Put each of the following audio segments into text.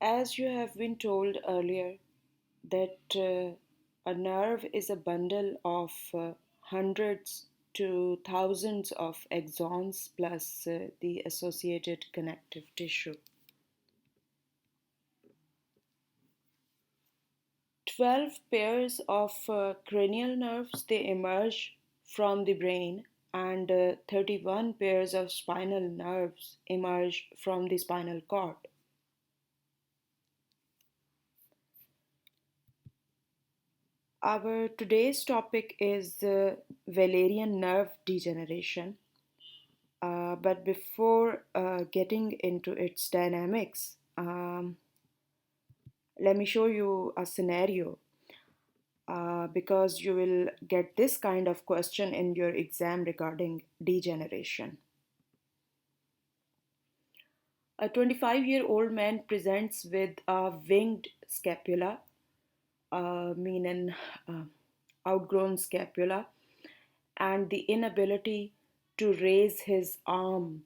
As you have been told earlier, that a nerve is a bundle of hundreds to thousands of axons plus the associated connective tissue. 12 pairs of cranial nerves they emerge from the brain, and 31 pairs of spinal nerves emerge from the spinal cord. Our today's topic is Valerian nerve degeneration. But before getting into its dynamics, let me show you a scenario because you will get this kind of question in your exam regarding degeneration. A 25-year-old man presents with a winged scapula, meaning uh, outgrown scapula, and the inability to raise his arm.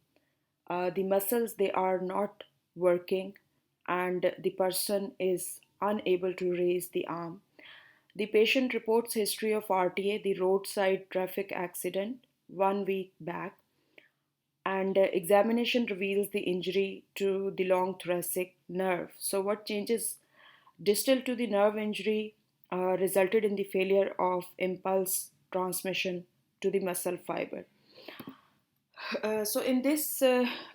The muscles they are not working, and the person is unable to raise the arm. The patient reports history of RTA, the roadside traffic accident, 1 week back, and examination reveals the injury to the long thoracic nerve. So, what changes distal to the nerve injury resulted in the failure of impulse transmission to the muscle fiber. So, in this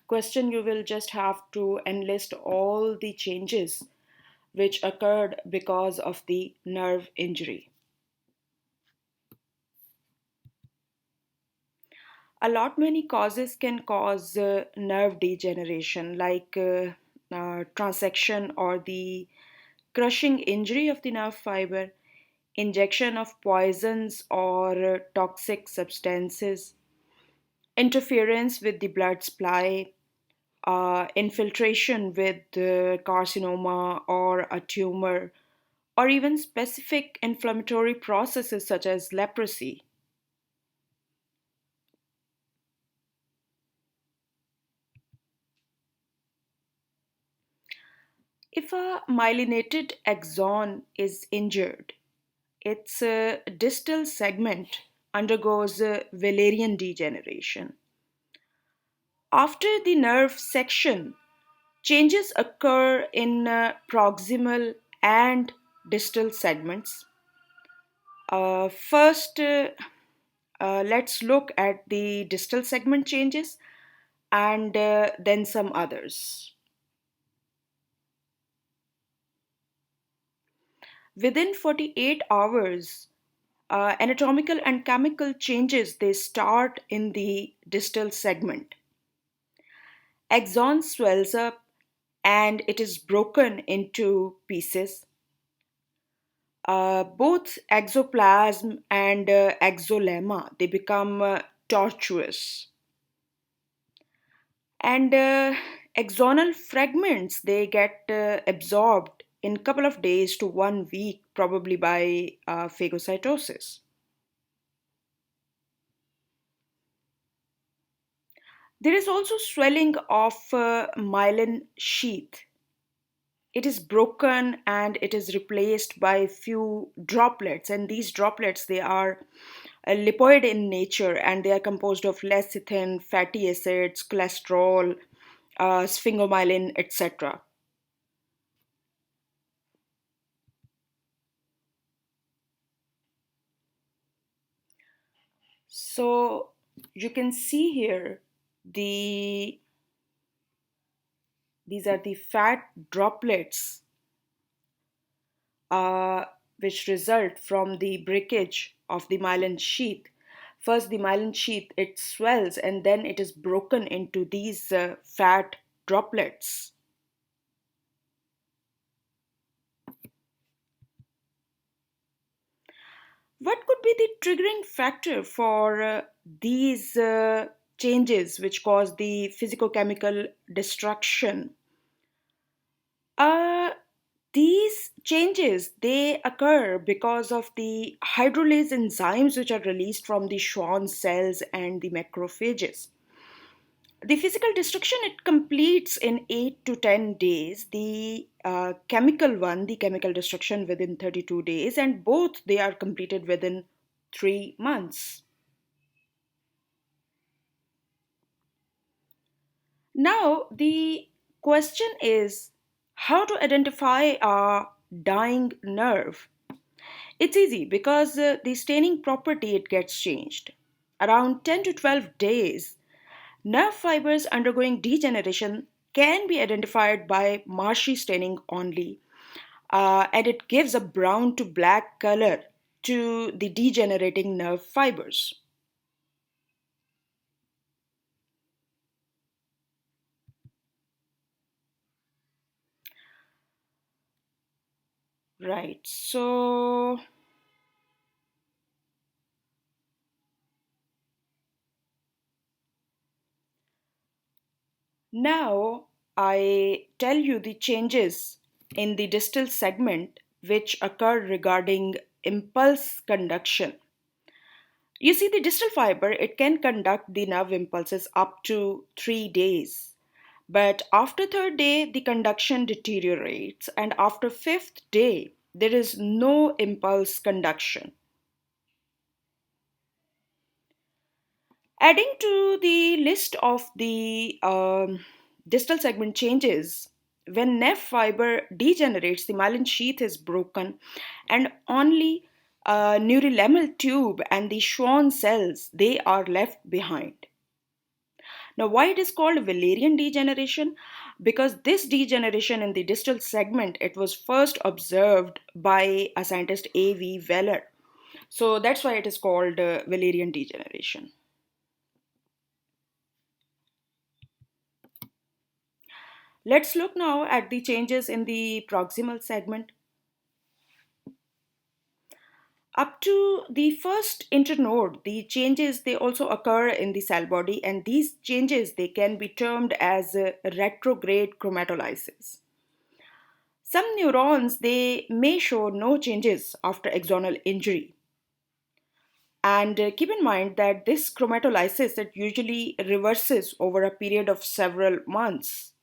question, you will just have to enlist all the changes which occurred because of the nerve injury. A lot many causes can cause nerve degeneration, like transection or the crushing injury of the nerve fiber, injection of poisons or toxic substances, interference with the blood supply, infiltration with carcinoma or a tumor, or even specific inflammatory processes such as leprosy. If a myelinated axon is injured, its distal segment undergoes Wallerian degeneration. After the nerve section, changes occur in proximal and distal segments. First, let's look at the distal segment changes and then some others. Within 48 hours, anatomical and chemical changes they start in the distal segment. Axon swells up and it is broken into pieces. Both exoplasm and exolemma they become tortuous, and axonal fragments they get absorbed in a couple of days to 1 week, probably by phagocytosis. There is also swelling of myelin sheath. It is broken and it is replaced by few droplets, and these droplets they are lipoid in nature, and they are composed of lecithin, fatty acids, cholesterol, sphingomyelin, etc. So you can see here the these are the fat droplets uh, which result from the breakage of the myelin sheath. First, the myelin sheath it swells and then it is broken into these fat droplets. What could be the triggering factor for these changes which cause the physicochemical destruction? Uh, these changes they occur because of the hydrolase enzymes which are released from the Schwann cells and the macrophages. The physical destruction it completes in 8 to 10 days. The chemical destruction within 32 days, and both they are completed within 3 months. Now, the question is how to identify a dying nerve. It's easy because the staining property it gets changed. Around 10 to 12 days, nerve fibers undergoing degeneration can be identified by marshy staining only, and it gives a brown to black color to the degenerating nerve fibers. Right. So now I tell you the changes in the distal segment which occur regarding impulse conduction. You see, the distal fiber, it can conduct the nerve impulses up to 3 days. But after third day, the conduction deteriorates, and after fifth day, there is no impulse conduction. Adding to the list of the distal segment changes, when nerve fiber degenerates, the myelin sheath is broken, and only neurilemmal tube and the Schwann cells they are left behind. Now, why it is called Wallerian degeneration? Because this degeneration in the distal segment it was first observed by a scientist A.V. Weller. So that's why it is called Wallerian degeneration. Let's look now at the changes in the proximal segment. Up to the first internode, the changes they also occur in the cell body, and these changes they can be termed as retrograde chromatolysis. Some neurons they may show no changes after axonal injury. And keep in mind that this chromatolysis that usually reverses over a period of several months.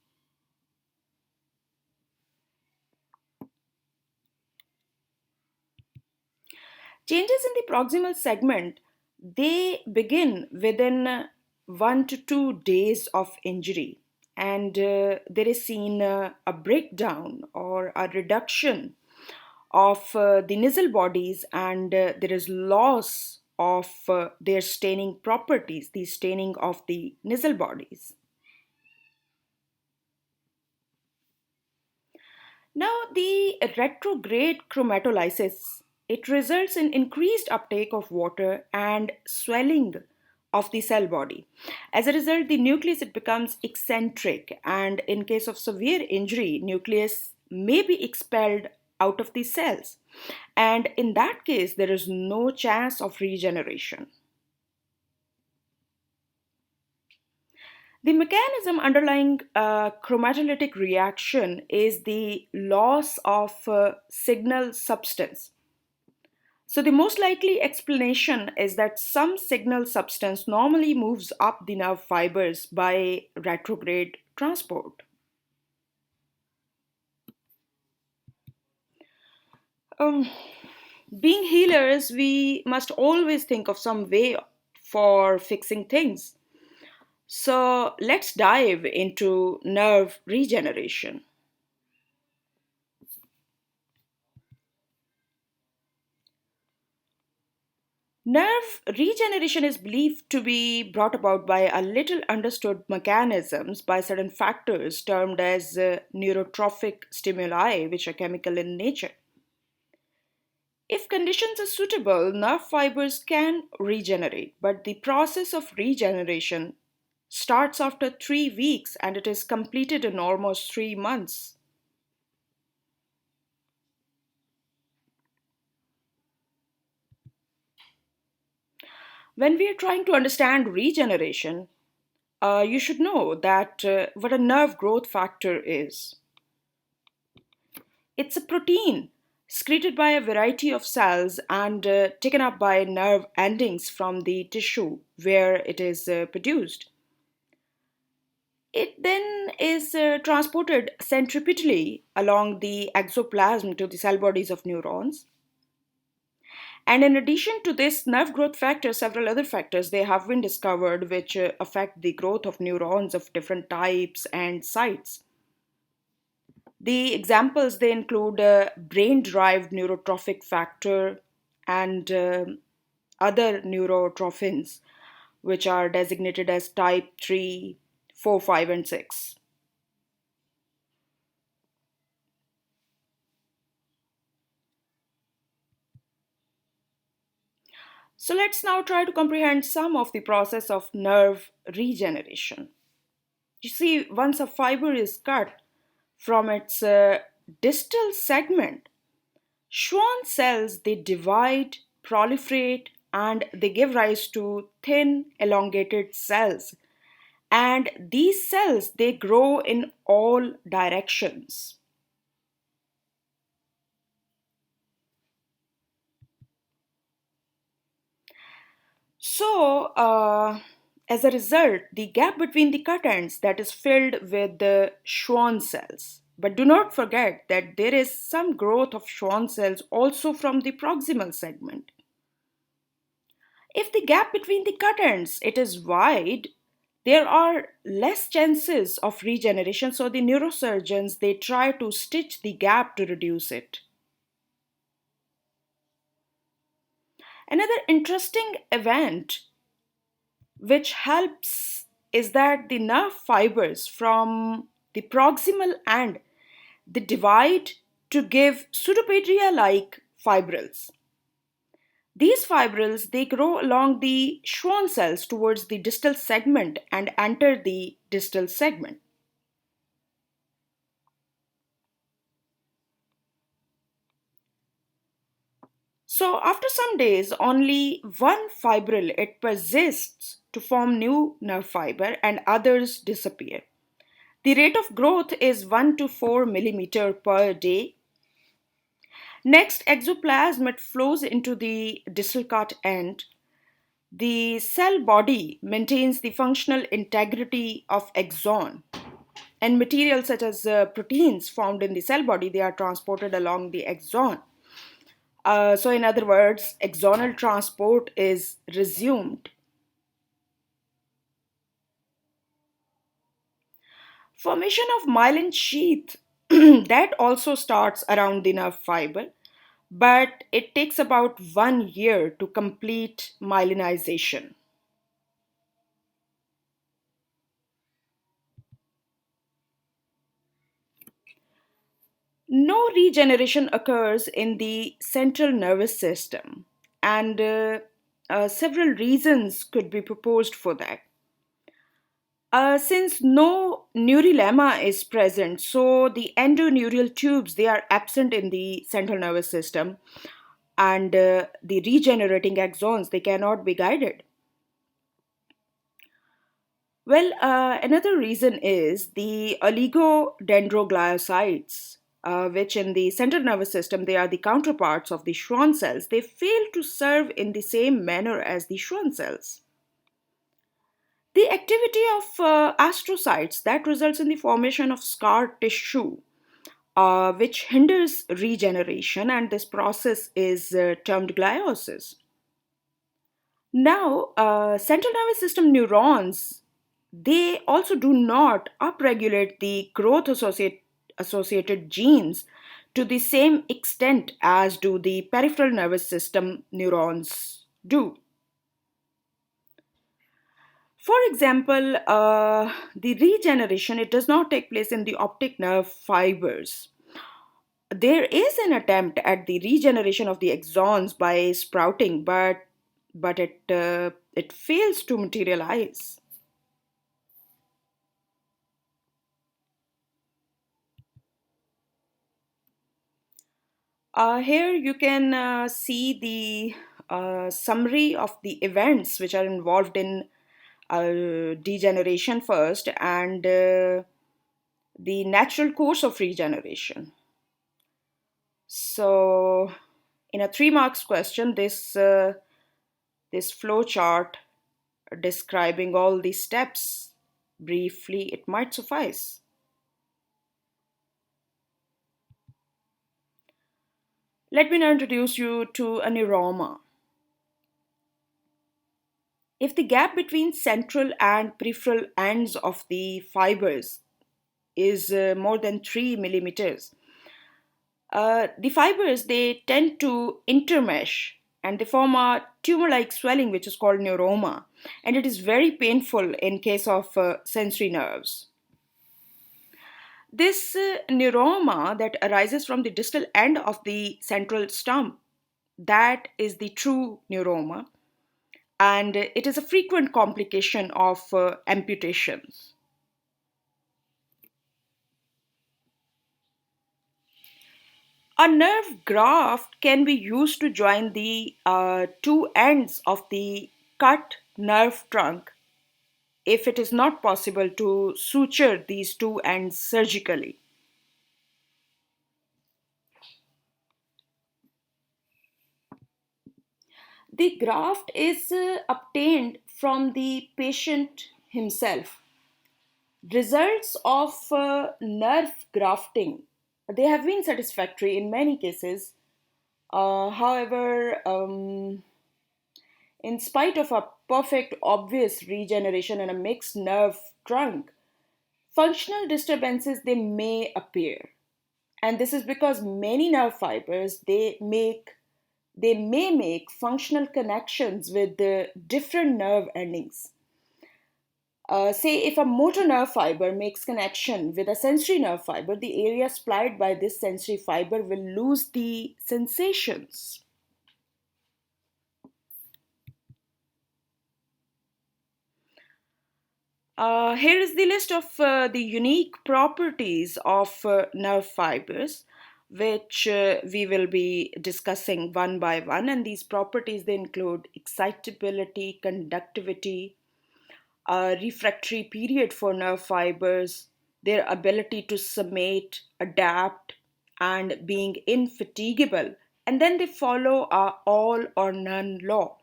Changes in the proximal segment they begin within 1 to 2 days of injury, and there is seen a breakdown or a reduction of the nasal bodies, and there is loss of their staining properties, the staining of the nasal bodies. Now, the retrograde chromatolysis, it results in increased uptake of water and swelling of the cell body. As a result, the nucleus it becomes eccentric, and in case of severe injury, nucleus may be expelled out of the cells. And in that case, there is no chance of regeneration. The mechanism underlying chromatolytic reaction is the loss of signal substance. So, the most likely explanation is that some signal substance normally moves up the nerve fibers by retrograde transport. Um, Being healers, we must always think of some way for fixing things. So, let's dive into nerve regeneration. Nerve regeneration is believed to be brought about by a little understood mechanisms by certain factors termed as neurotrophic stimuli, which are chemical in nature. If conditions are suitable, nerve fibers can regenerate, but the process of regeneration starts after 3 weeks and it is completed in almost 3 months. When we are trying to understand regeneration, you should know that what a nerve growth factor is. It's a protein secreted by a variety of cells and taken up by nerve endings from the tissue where it is produced. It then is transported centripetally along the exoplasm to the cell bodies of neurons. And in addition to this nerve growth factor, several other factors they have been discovered which affect the growth of neurons of different types and sites. The examples they include brain-derived neurotrophic factor and other neurotrophins, which are designated as type 3, 4, 5, and 6. So let's now try to comprehend some of the process of nerve regeneration. You see, once a fiber is cut from its distal segment, Schwann cells they divide, proliferate, and they give rise to thin, elongated cells. And these cells they grow in all directions. So, as a result, the gap between the cut ends that is filled with the Schwann cells. But do not forget that there is some growth of Schwann cells also from the proximal segment. If the gap between the cut ends it is wide, there are less chances of regeneration. So the neurosurgeons they try to stitch the gap to reduce it. Another interesting event which helps is that the nerve fibers from the proximal end they divide to give pseudopedia like fibrils. These fibrils they grow along the Schwann cells towards the distal segment and enter the distal segment. So after some days only one fibril it persists to form new nerve fiber and others disappear. The rate of growth is 1 to 4 millimeter per day. Next, exoplasm it flows into the distal cut end. The cell body maintains the functional integrity of axon, and materials such as proteins formed in the cell body they are transported along the axon. So, in other words, axonal transport is resumed. Formation of myelin sheath that also starts around the nerve fiber, but it takes about 1 year to complete myelinization. No regeneration occurs in the central nervous system, and several reasons could be proposed for that. Since no neurolemma is present, so the endoneurial tubes they are absent in the central nervous system, and the regenerating axons they cannot be guided. Well, another reason is the oligodendroglyocytes, which in the central nervous system they are the counterparts of the Schwann cells. They fail to serve in the same manner as the Schwann cells. The activity of astrocytes that results in the formation of scar tissue, which hinders regeneration, and this process is termed gliosis. Now, central nervous system neurons, they also do not upregulate the growth associated genes to the same extent as do the peripheral nervous system neurons do. For example, the regeneration, it does not take place in the optic nerve fibers. There is an attempt at the regeneration of the axons by sprouting, but it fails to materialize. Here you can see the summary of the events which are involved in degeneration first and the natural course of regeneration. So, in a 3 marks question, this flow chart describing all the steps Briefly, it might suffice. Let me now introduce you to a neuroma. If the gap between central and peripheral ends of the fibers is more than 3 millimeters, the fibers they tend to intermesh and they form a tumor-like swelling which is called neuroma, and it is very painful in case of sensory nerves. This neuroma that arises from the distal end of the central stump, that is the true neuroma, and it is a frequent complication of amputations. A nerve graft can be used to join the two ends of the cut nerve trunk if it is not possible to suture these two ends surgically. The graft is obtained from the patient himself. Results of nerve grafting, they have been satisfactory in many cases. However, in spite of a perfect obvious regeneration and a mixed nerve trunk, functional disturbances they may appear. And this is because many nerve fibers they may make functional connections with the different nerve endings. Say if a motor nerve fiber makes connection with a sensory nerve fiber, the area supplied by this sensory fiber will lose the sensations. Here is the list of the unique properties of nerve fibers, which we will be discussing one by one. And these properties they include excitability, conductivity, a refractory period for nerve fibers, their ability to summate, adapt, and being infatigable. And then they follow a all or none law.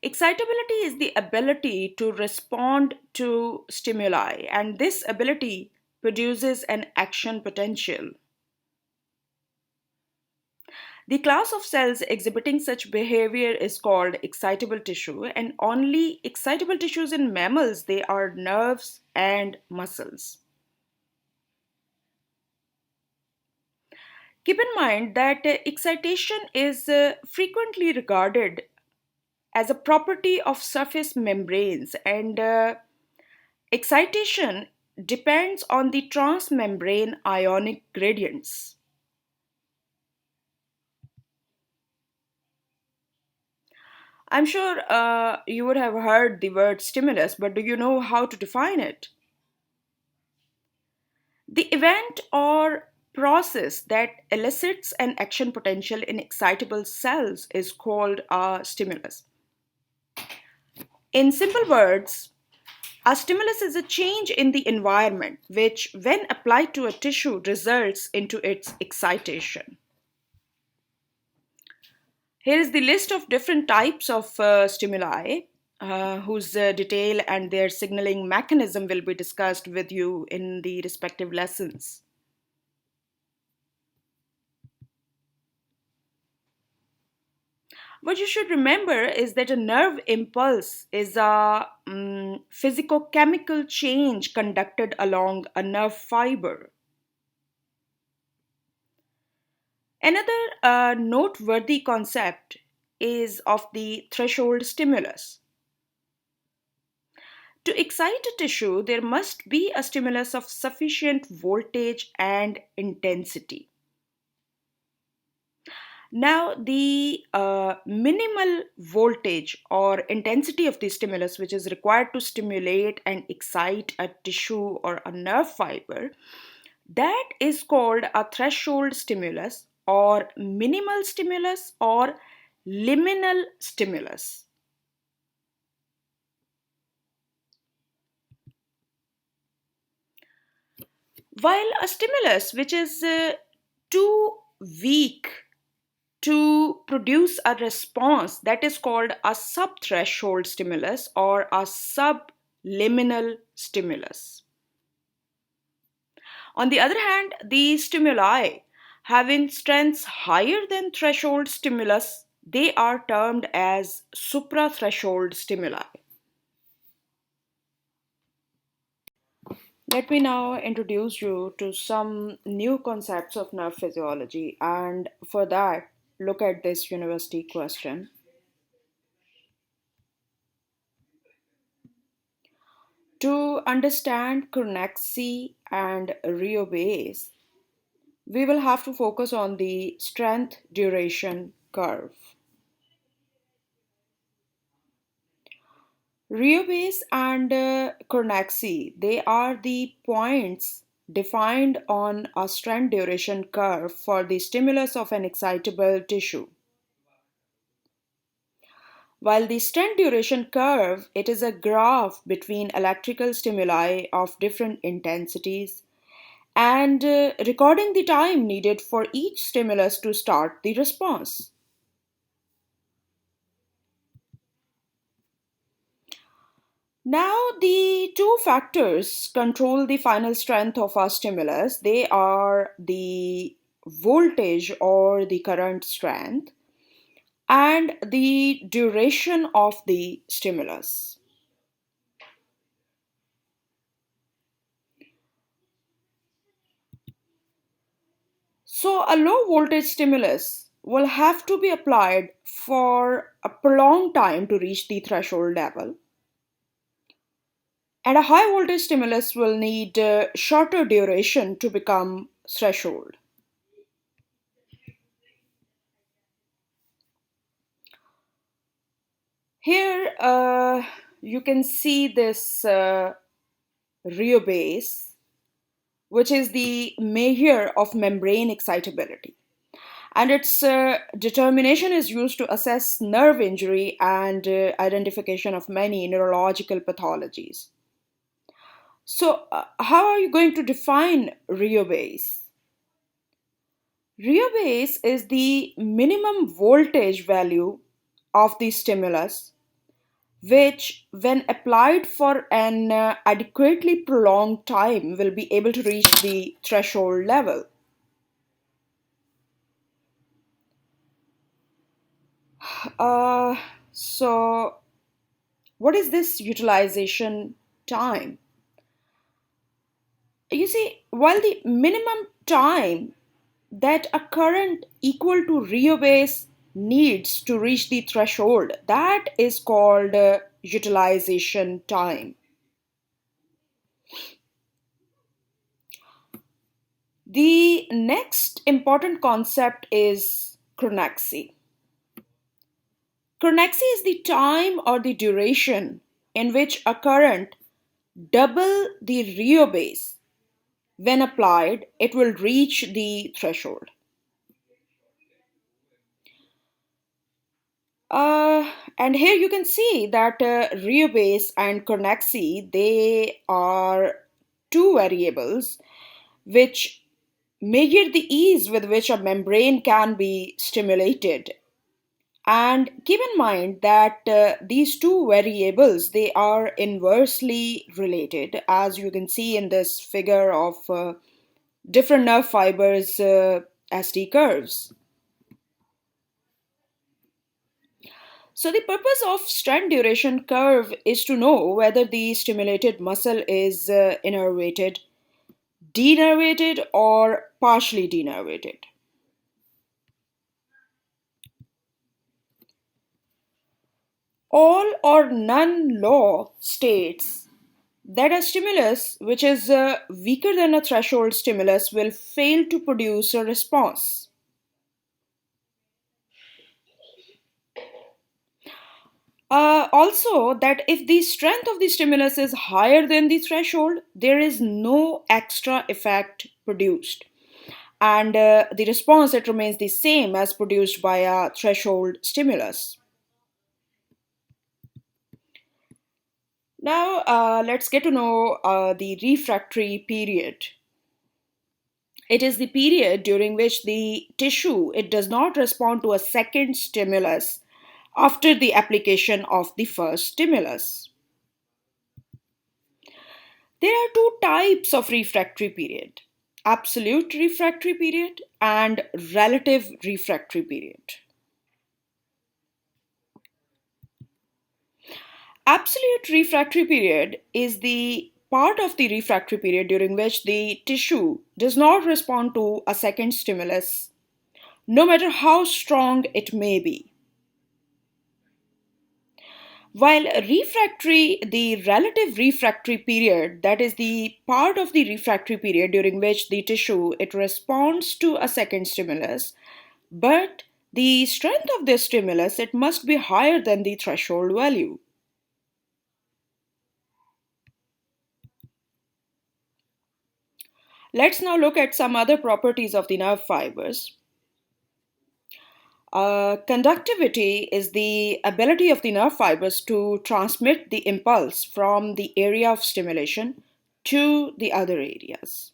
Excitability is the ability to respond to stimuli, and this ability produces an action potential. The class of cells exhibiting such behavior is called excitable tissue, and only excitable tissues in mammals they are nerves and muscles. Keep in mind that excitation is frequently regarded as a property of surface membranes, and excitation depends on the transmembrane ionic gradients. I'm sure you would have heard the word stimulus, but do you know how to define it? The event or process that elicits an action potential in excitable cells is called a stimulus. In simple words, a stimulus is a change in the environment which, when applied to a tissue, results into its excitation. Here is the list of different types of stimuli whose detail and their signaling mechanism will be discussed with you in the respective lessons. What you should remember is that a nerve impulse is a physicochemical change conducted along a nerve fiber. Another noteworthy concept is of the threshold stimulus. To excite a tissue, there must be a stimulus of sufficient voltage and intensity. Now, the minimal voltage or intensity of the stimulus, which is required to stimulate and excite a tissue or a nerve fiber, that is called a threshold stimulus or minimal stimulus or liminal stimulus. While a stimulus which is too weak to produce a response that is called a subthreshold stimulus or a subliminal stimulus. On the other hand, the stimuli having strengths higher than threshold stimulus, they are termed as suprathreshold stimuli. Let me now introduce you to some new concepts of nerve physiology, and for that, look at this university question. To understand chronexy and reobase, we will have to focus on the strength duration curve. Reobase and chronexy, they are the points defined on a strength duration curve for the stimulus of an excitable tissue. While the strength duration curve, it is a graph between electrical stimuli of different intensities and recording the time needed for each stimulus to start the response. Now, the two factors control the final strength of our stimulus. They are the voltage or the current strength and the duration of the stimulus. So, a low voltage stimulus will have to be applied for a prolonged time to reach the threshold level. And a high voltage stimulus will need shorter duration to become threshold. Here you can see this reobase, which is the measure of membrane excitability. And its determination is used to assess nerve injury and identification of many neurological pathologies. So, how are you going to define reobase? Reobase is the minimum voltage value of the stimulus, which, when applied for an adequately prolonged time, will be able to reach the threshold level. Uh, so, what is this utilization time? You see, while the minimum time that a current equal to reobase needs to reach the threshold, that is called utilization time. The next important concept is chronexy. Chronexy is the time or the duration in which a current double the reobase. When applied, it will reach the threshold. And here you can see that reobase and chronexy, they are two variables which measure the ease with which a membrane can be stimulated. And keep in mind that these two variables, they are inversely related, as you can see in this figure of different nerve fibers SD curves. So the purpose of strength duration curve is to know whether the stimulated muscle is innervated, denervated, or partially denervated. All or none law states that a stimulus which is weaker than a threshold stimulus will fail to produce a response. Also, that if the strength of the stimulus is higher than the threshold, there is no extra effect produced. And the response, it remains the same as produced by a threshold stimulus. Now, let's get to know the refractory period. It is the period during which the tissue it does not respond to a second stimulus after the application of the first stimulus. There are two types of refractory period: absolute refractory period and relative refractory period. Absolute refractory period is the part of the refractory period during which the tissue does not respond to a second stimulus, no matter how strong it may be. While refractory, the relative refractory period, that is the part of the refractory period during which the tissue it responds to a second stimulus, but the strength of this stimulus it must be higher than the threshold value. Let's now look at some other properties of the nerve fibers. Conductivity is the ability of the nerve fibers to transmit the impulse from the area of stimulation to the other areas.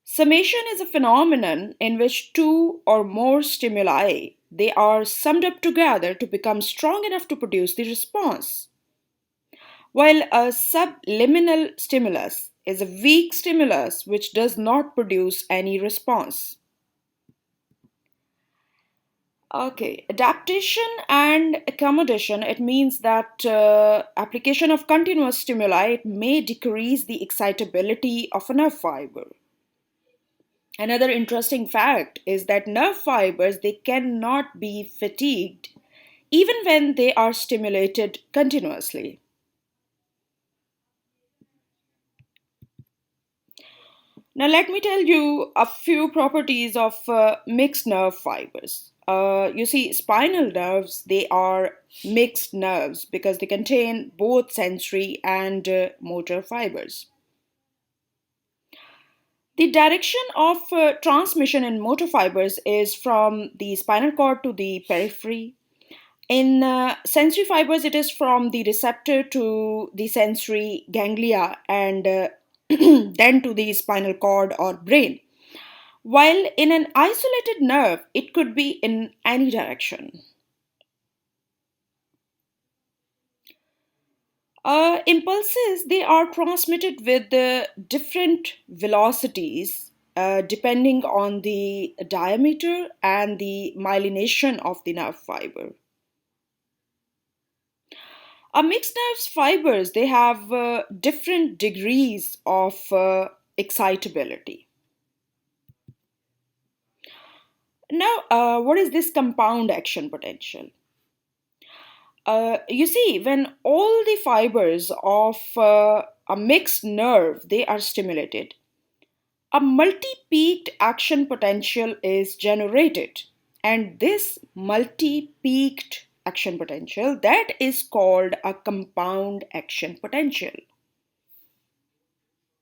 Summation is a phenomenon in which two or more stimuli they are summed up together to become strong enough to produce the response. While a subliminal stimulus is a weak stimulus which does not produce any response. Okay, adaptation and accommodation, it means that application of continuous stimuli it may decrease the excitability of a nerve fiber. Another interesting fact is that nerve fibers they cannot be fatigued even when they are stimulated continuously. Now let me tell you a few properties of mixed nerve fibers. You see, spinal nerves they are mixed nerves because they contain both sensory and motor fibers. The direction of transmission in motor fibers is from the spinal cord to the periphery. In sensory fibers, it is from the receptor to the sensory ganglia and then to the spinal cord or brain. While in an isolated nerve, it could be in any direction. Impulses, they are transmitted with different velocities depending on the diameter and the myelination of the nerve fiber. Mixed nerves fibers, they have different degrees of excitability. Now, what is this compound action potential? You see, when all the fibers of a mixed nerve they are stimulated, a multi-peaked action potential is generated, and this multi-peaked action potential that is called a compound action potential.